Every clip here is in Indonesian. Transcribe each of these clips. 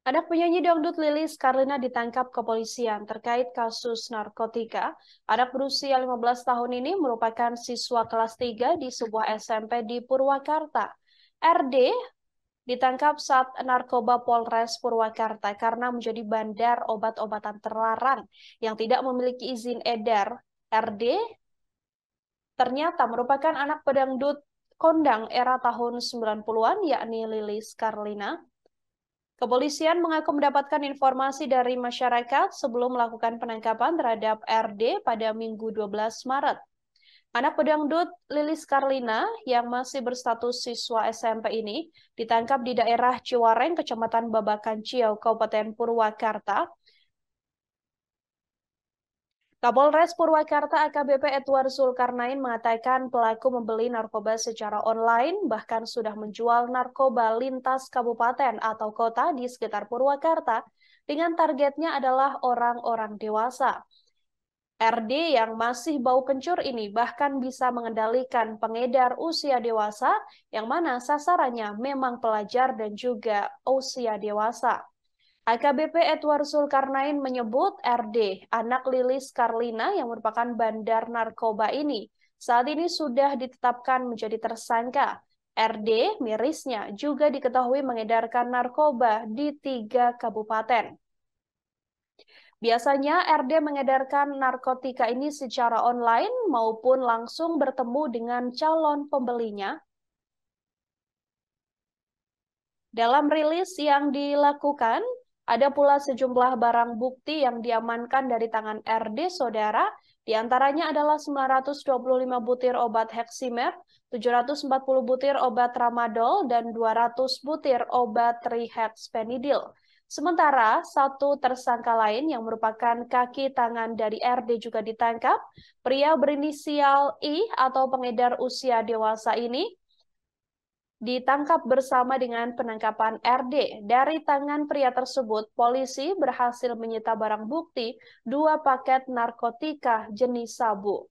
Anak penyanyi dangdut Lilis Karlina ditangkap kepolisian terkait kasus narkotika. Anak berusia 15 tahun ini merupakan siswa kelas 3 di sebuah SMP di Purwakarta. RD ditangkap saat narkoba Polres Purwakarta karena menjadi bandar obat-obatan terlarang yang tidak memiliki izin edar. RD ternyata merupakan anak pedangdut kondang era tahun 90-an yakni Lilis Karlina. Kepolisian mengaku mendapatkan informasi dari masyarakat sebelum melakukan penangkapan terhadap RD pada Minggu 12 Maret. Anak pedangdut Lilis Karlina yang masih berstatus siswa SMP ini ditangkap di daerah Ciwareng, Kecamatan Babakan Ciau, Kabupaten Purwakarta. Kapolres Purwakarta AKBP Edward Zulkarnain mengatakan pelaku membeli narkoba secara online, bahkan sudah menjual narkoba lintas kabupaten atau kota di sekitar Purwakarta dengan targetnya adalah orang-orang dewasa. RD yang masih bau kencur ini bahkan bisa mengendalikan pengedar usia dewasa yang mana sasarannya memang pelajar dan juga usia dewasa. AKBP Edward Zulkarnain menyebut RD, anak Lilis Karlina yang merupakan bandar narkoba ini, saat ini sudah ditetapkan menjadi tersangka. RD mirisnya juga diketahui mengedarkan narkoba di 3 kabupaten. Biasanya RD mengedarkan narkotika ini secara online maupun langsung bertemu dengan calon pembelinya. Dalam rilis yang dilakukan, ada pula sejumlah barang bukti yang diamankan dari tangan RD, saudara. Di antaranya adalah 925 butir obat Heximer, 740 butir obat Tramadol, dan 200 butir obat Trihexpenidil. Sementara satu tersangka lain yang merupakan kaki tangan dari RD juga ditangkap. Pria berinisial I atau pengedar usia dewasa ini ditangkap bersama dengan penangkapan RD. Dari tangan pria tersebut, polisi berhasil menyita barang bukti 2 paket narkotika jenis sabu.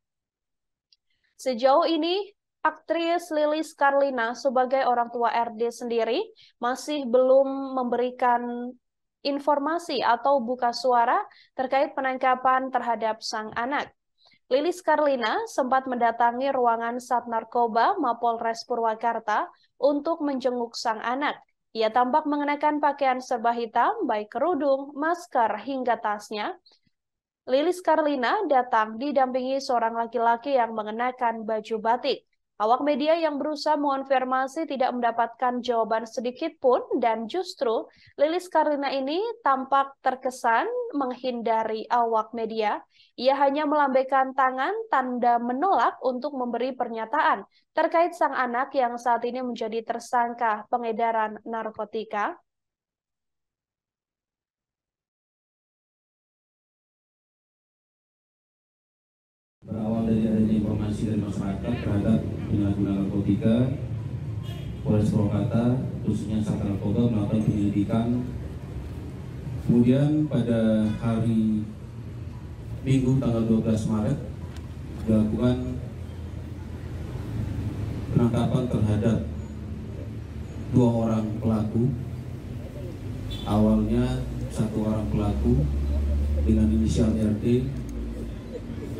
Sejauh ini, aktris Lilis Karlina sebagai orang tua RD sendiri masih belum memberikan informasi atau buka suara terkait penangkapan terhadap sang anak. Lilis Karlina sempat mendatangi ruangan Sat Narkoba Mapolres Purwakarta untuk menjenguk sang anak. Ia tampak mengenakan pakaian serba hitam, baik kerudung, masker, hingga tasnya. Lilis Karlina datang didampingi seorang laki-laki yang mengenakan baju batik. Awak media yang berusaha mengonfirmasi tidak mendapatkan jawaban sedikit pun dan justru Lilis Karlina ini tampak terkesan menghindari awak media. Ia hanya melambaikan tangan tanda menolak untuk memberi pernyataan terkait sang anak yang saat ini menjadi tersangka pengedaran narkotika. Berawal dari adanya informasi dari masyarakat terhadap penyalahgunaan narkotika, Polres Purwakarta khususnya Sat Narkoba melakukan penyelidikan. Kemudian pada hari Minggu tanggal 12 Maret dilakukan penangkapan terhadap 2 orang pelaku. Awalnya 1 orang pelaku dengan inisial RD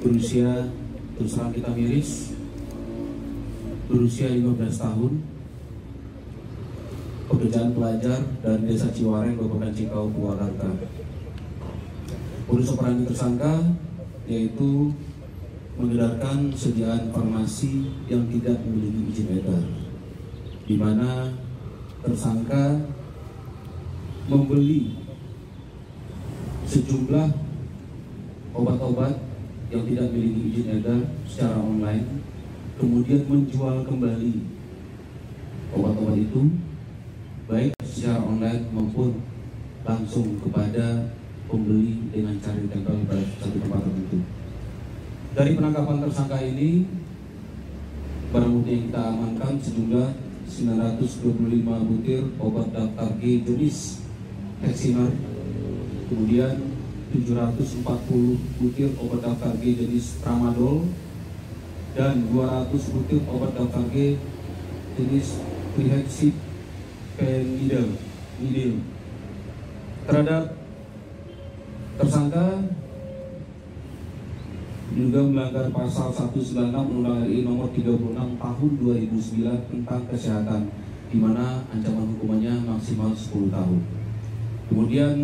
berusia, terus terang kita miris, berusia 15 tahun, pekerjaan pelajar dari Desa Ciwareng, Kabupaten Cikau, Purwakarta. Modus operandi tersangka yaitu mengedarkan sediaan farmasi yang tidak memiliki izin edar, di mana tersangka membeli sejumlah obat-obat yang tidak memiliki izin edar secara online, kemudian menjual kembali obat-obat itu baik secara online maupun langsung kepada pembeli dengan cara ditempel pada satu tempat tertentu. Dari penangkapan tersangka ini, barang bukti yang kita amankan sejumlah 925 butir obat daftar G jenis Heximer, kemudian 740 butir obat daftar G jenis Tramadol, dan 200 butir obat daftar G jenis Trihexpenidil. terhadap tersangka juga melanggar pasal 196 Undang-Undang RI nomor 36 tahun 2009 tentang kesehatan, di mana ancaman hukumannya maksimal 10 tahun. Kemudian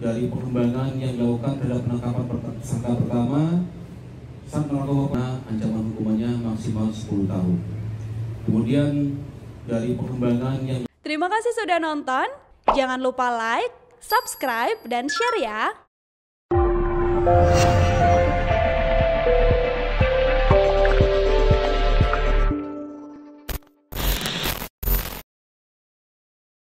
dari pengembangan yang dilakukan terhadap penangkapan tersangka pertama, saat melakukan ancaman hukumannya maksimal 10 tahun. Kemudian dari pengembangan yang... Terima kasih sudah nonton. Jangan lupa like, subscribe, dan share ya.